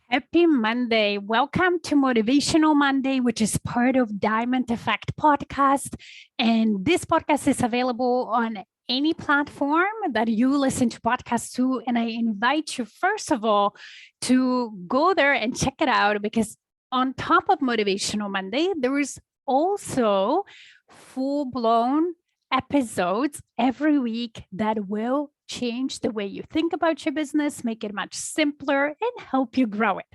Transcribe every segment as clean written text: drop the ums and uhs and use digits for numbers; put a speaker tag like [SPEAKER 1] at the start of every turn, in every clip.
[SPEAKER 1] Happy Monday. Welcome to Motivational Monday, which is part of Diamond Effect podcast. And this podcast is available on any platform that you listen to podcasts to. And I invite you, first of all, to go there and check it out because on top of Motivational Monday, there is also full-blown episodes every week that will change the way you think about your business, make it much simpler, and help you grow it.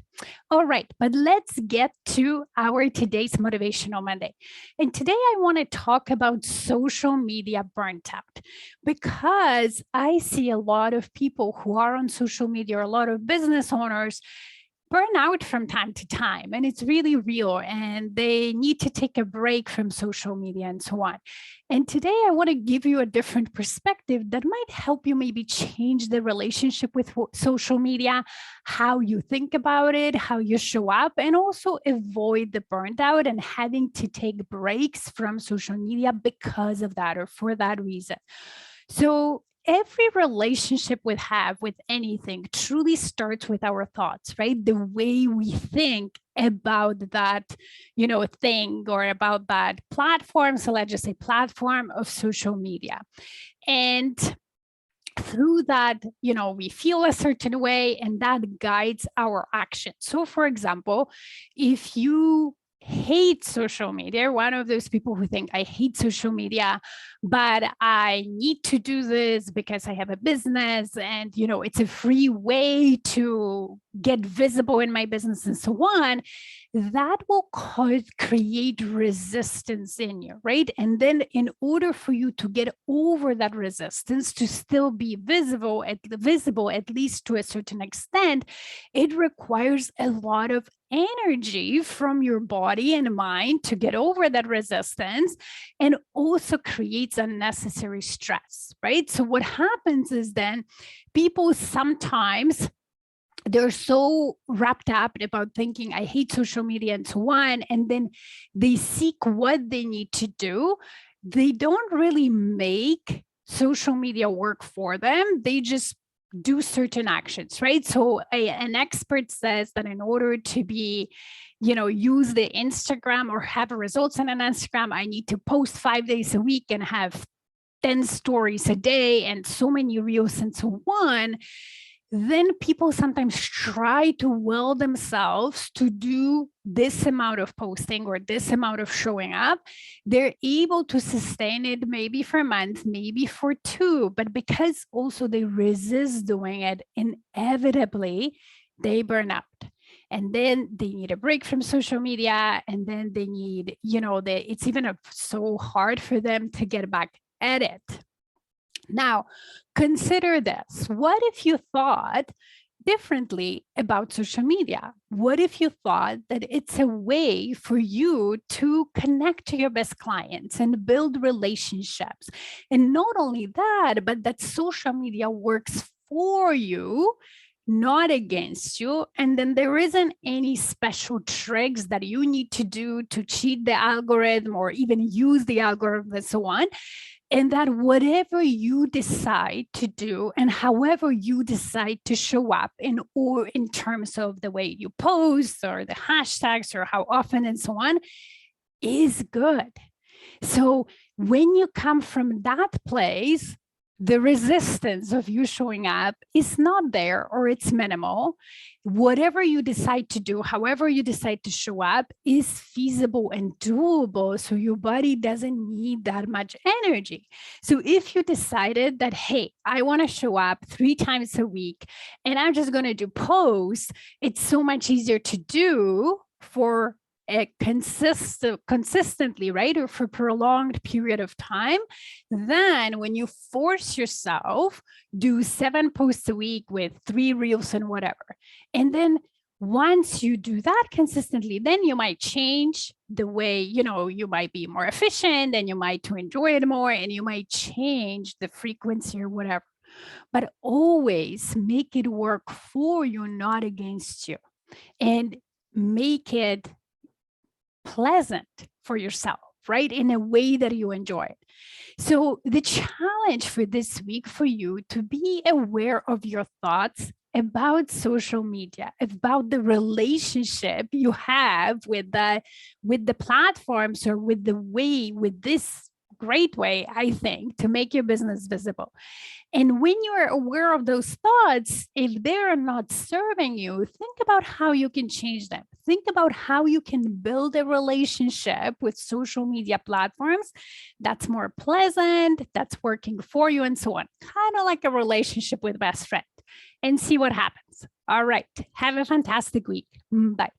[SPEAKER 1] All right, but let's get to our today's Motivational Monday. And today I want to talk about social media burnt out because I see a lot of people who are on social media, a lot of business owners burn out from time to time, and it's really real, and they need to take a break from social media and so on. And today I want to give you a different perspective that might help you maybe change the relationship with social media, how you think about it, how you show up, and also avoid the burnt out and having to take breaks from social media because of that or for that reason. So every relationship we have with anything truly starts with our thoughts, right? The way we think about that, thing or about that platform. So let's just say platform of social media. And through that, we feel a certain way and that guides our action. So for example, if you hate social media, one of those people who think I hate social media, but I need to do this because I have a business and, it's a free way to get visible in my business and so on, that will create resistance in you, right? And then in order for you to get over that resistance, to still be visible, at least to a certain extent, it requires a lot of energy from your body and mind to get over that resistance, and also creates unnecessary stress, right? So what happens is then people sometimes they're so wrapped up about thinking I hate social media and so on, and then they seek what they need to do. They don't really make social media work for them. They just do certain actions, right? So an expert says that in order to be, use the Instagram or have results on an Instagram, I need to post 5 days a week and have 10 stories a day and so many reels and so on. Then people sometimes try to will themselves to do this amount of posting or this amount of showing up. They're able to sustain it maybe for a month, maybe for 2, but because also they resist doing it, inevitably they burn out. And then they need a break from social media, and then they need, it's even so hard for them to get back at it. Now, consider this. What if you thought differently about social media? What if you thought that it's a way for you to connect to your best clients and build relationships? And not only that, but that social media works for you, not against you. And then there isn't any special tricks that you need to do to cheat the algorithm or even use the algorithm and so on. And that whatever you decide to do and however you decide to show up or in terms of the way you post or the hashtags or how often and so on is good. So when you come from that place, the resistance of you showing up is not there, or it's minimal. Whatever you decide to do, however you decide to show up, is feasible and doable. So your body doesn't need that much energy. So if you decided that, hey, I want to show up 3 times a week and I'm just going to do posts, it's so much easier to do for consistently, right? Or for a prolonged period of time, then when you force yourself, do 7 posts a week with 3 reels and whatever. And then once you do that consistently, then you might change the way, you might be more efficient and you might to enjoy it more, and you might change the frequency or whatever. But always make it work for you, not against you, and make it pleasant for yourself, right? In a way that you enjoy it. So the challenge for this week for you to be aware of your thoughts about social media, about the relationship you have with the platforms, or with this great way, I think, to make your business visible. And when you're aware of those thoughts, if they're not serving you, think about how you can change them. Think about how you can build a relationship with social media platforms that's more pleasant, that's working for you, and so on. Kind of like a relationship with a best friend, and see what happens. All right. Have a fantastic week. Bye.